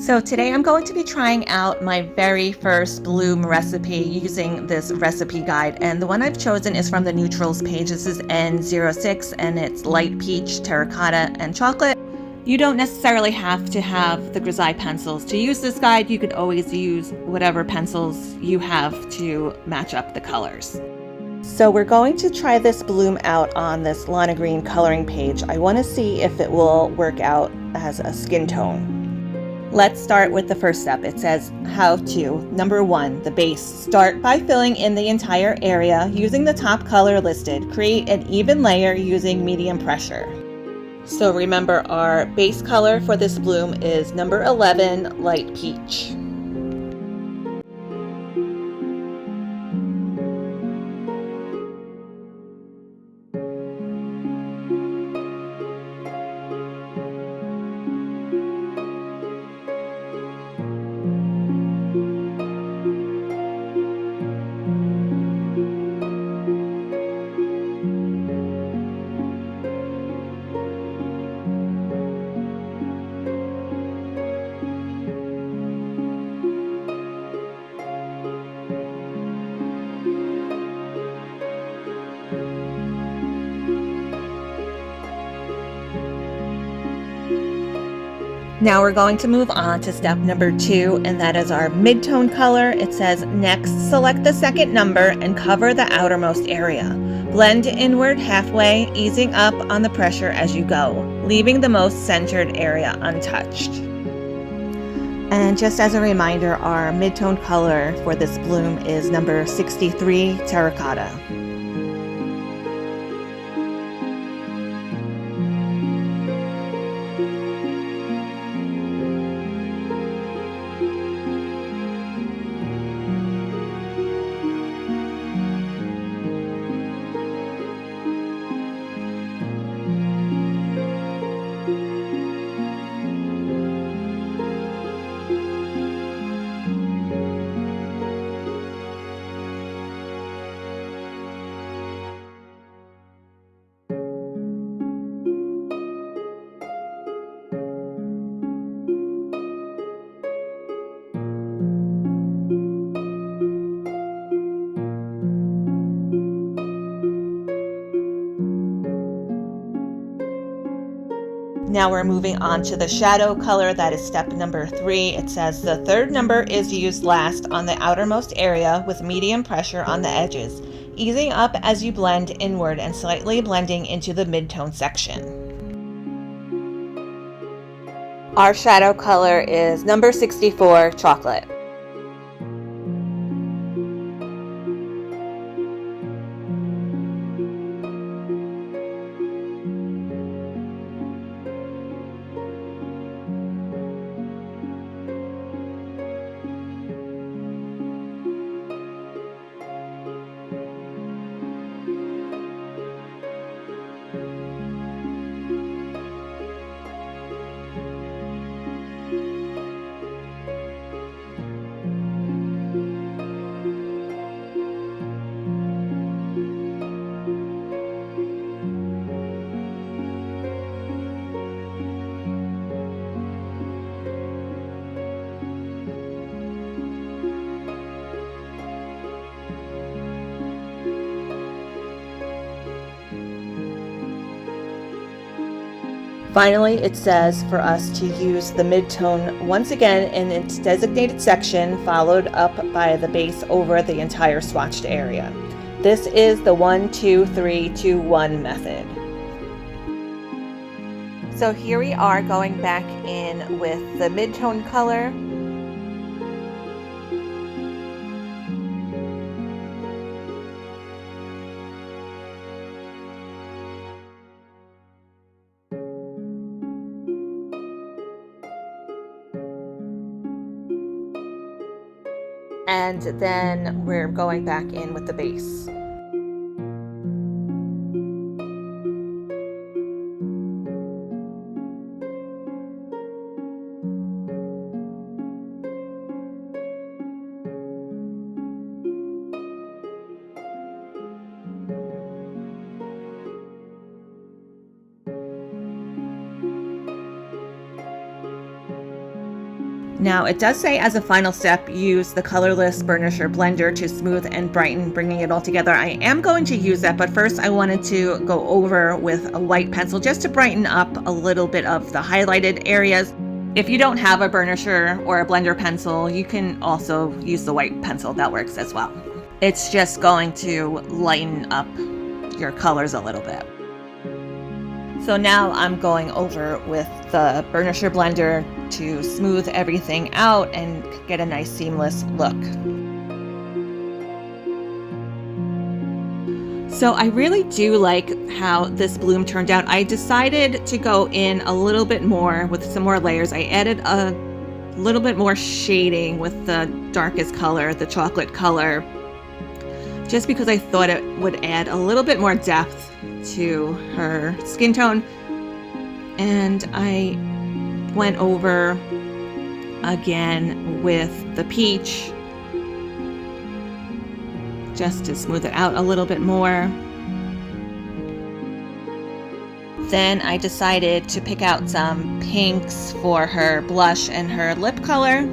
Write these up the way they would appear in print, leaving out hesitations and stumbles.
So today I'm going to be trying out my very first bloom recipe using this recipe guide, and the one I've chosen is from the neutrals page. This is N06 and it's light peach, terracotta, and chocolate. You don't necessarily have to have the Grizaye pencils to use this guide. You could always use whatever pencils you have to match up the colors. So we're going to try this bloom out on this Lana Green coloring page. I want to see if it will work out as a skin tone. Let's start with the first step. It says how to. Number 1, the base. Start by filling in the entire area using the top color listed. Create an even layer using medium pressure. So remember, our base color for this bloom is number 11, light peach. Now we're going to move on to step number 2, and that is our mid-tone color. It says, next, select the second number and cover the outermost area. Blend inward halfway, easing up on the pressure as you go, leaving the most centered area untouched. And just as a reminder, our mid-tone color for this bloom is number 63, terracotta. Now we're moving on to the shadow color. That is step number 3. It says the third number is used last on the outermost area with medium pressure on the edges, easing up as you blend inward and slightly blending into the mid-tone section. Our shadow color is number 64, chocolate. Finally, it says for us to use the mid-tone once again in its designated section, followed up by the base over the entire swatched area. This is the 1, 2, 3, 2, 1 method. So here we are going back in with the mid-tone color. and then we're going back in with the base. Now it does say as a final step, use the colorless burnisher blender to smooth and brighten, bringing it all together. I am going to use that, but first I wanted to go over with a white pencil just to brighten up a little bit of the highlighted areas. If you don't have a burnisher or a blender pencil, you can also use the white pencil. That works as well. It's just going to lighten up your colors a little bit. So now I'm going over with the burnisher blender to smooth everything out and get a nice seamless look. So I really do like how this bloom turned out. I decided to go in a little bit more with some more layers. I added a little bit more shading with the darkest color, the chocolate color, just because I thought it would add a little bit more depth to her skin tone. And I went over again with the peach just to smooth it out a little bit more. Then I decided to pick out some pinks for her blush and her lip color.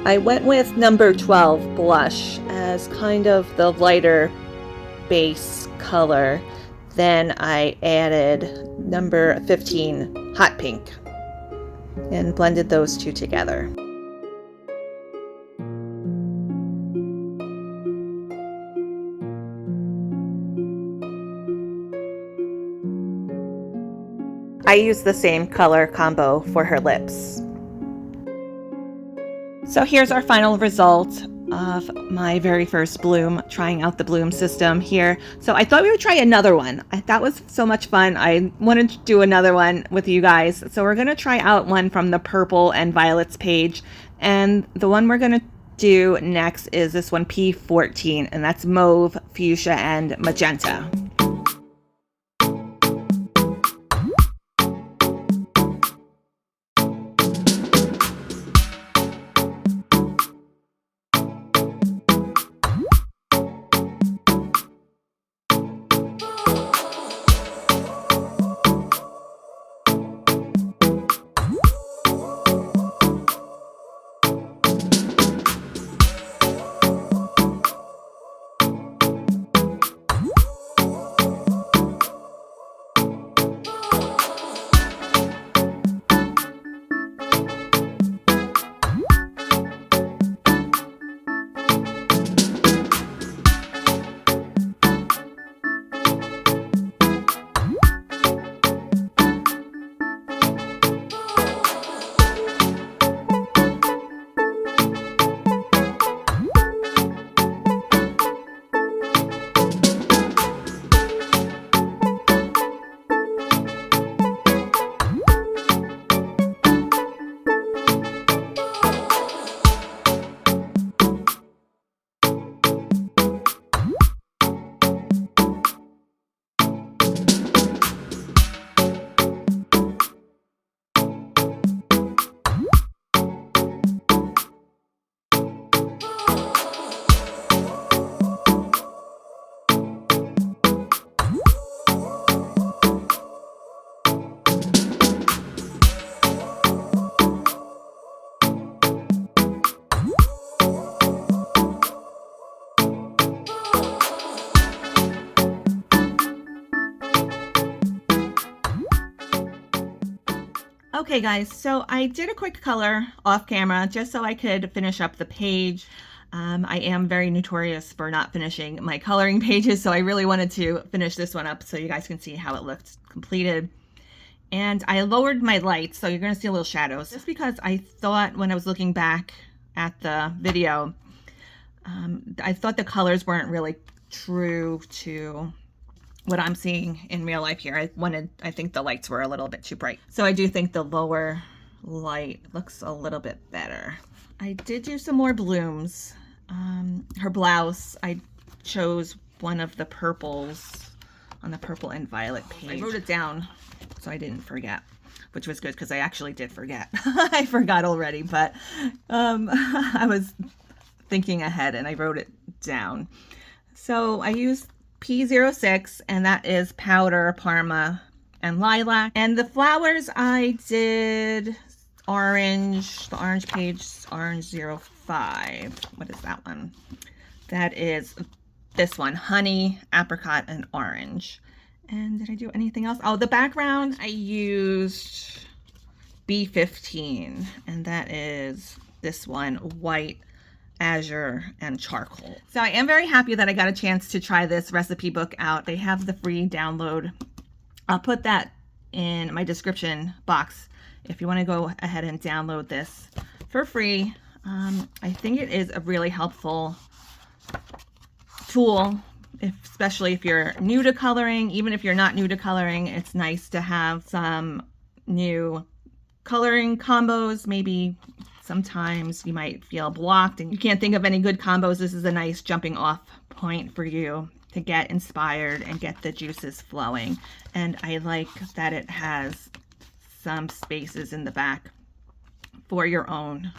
I went with number 12 blush as kind of the lighter base color. Then I added number 15 hot pink and blended those two together. I used the same color combo for her lips. So here's our final result of my very first bloom, trying out the bloom system here. So I thought we would try another one. That was so much fun. I wanted to do another one with you guys. So we're going to try out one from the purple and violets page. And the one we're going to do next is this one, P14, and that's mauve, fuchsia, and magenta. Okay guys, so I did a quick color off camera just so I could finish up the page. I am very notorious for not finishing my coloring pages, so I really wanted to finish this one up so you guys can see how it looked completed. And I lowered my lights, so you're going to see a little shadows, just because I thought when I was looking back at the video, I thought the colors weren't really true to what I'm seeing in real life here. I think the lights were a little bit too bright. So I do think the lower light. It looks a little bit better. I did do some more blooms. Her blouse, I chose one of the purples on the purple and violet page. I wrote it down so I didn't forget, which was good because I actually did forget. I forgot already, but I was thinking ahead and I wrote it down. So I used P06, and that is powder, Parma, and lilac. And the flowers I did orange, the orange page, orange 05. What is that one? That is this one, honey, apricot, and orange. And did I do anything else? Oh, the background, I used B15, and that is this one, white, azure, and charcoal. So I am very happy that I got a chance to try this recipe book out. They have the free download. I'll put that in my description box if you want to go ahead and download this for free. I think it is a really helpful tool, especially if you're new to coloring. Even if you're not new to coloring, it's nice to have some new coloring combos. Maybe sometimes you might feel blocked and you can't think of any good combos. This is a nice jumping off point for you to get inspired and get the juices flowing. And I like that it has some spaces in the back for your own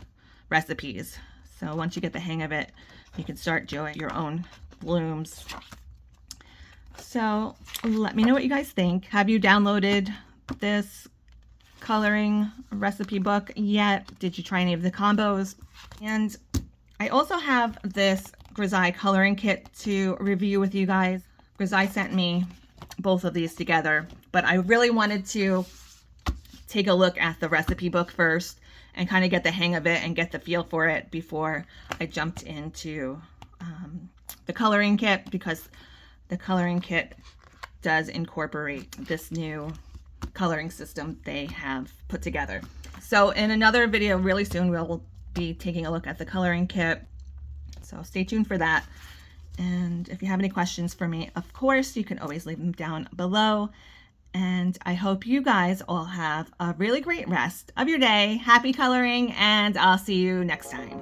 recipes. So once you get the hang of it, you can start doing your own blooms. So let me know what you guys think. Have you downloaded this coloring recipe book yet? Did you try any of the combos? And I also have this Grizaye coloring kit to review with you guys. Grizaye sent me both of these together, but I really wanted to take a look at the recipe book first and kind of get the hang of it and get the feel for it before I jumped into the coloring kit, because the coloring kit does incorporate this new coloring system they have put together. So in another video really soon, we'll be taking a look at the coloring kit. So stay tuned for that. And if you have any questions for me, of course, you can always leave them down below. And I hope you guys all have a really great rest of your day. Happy coloring, and I'll see you next time.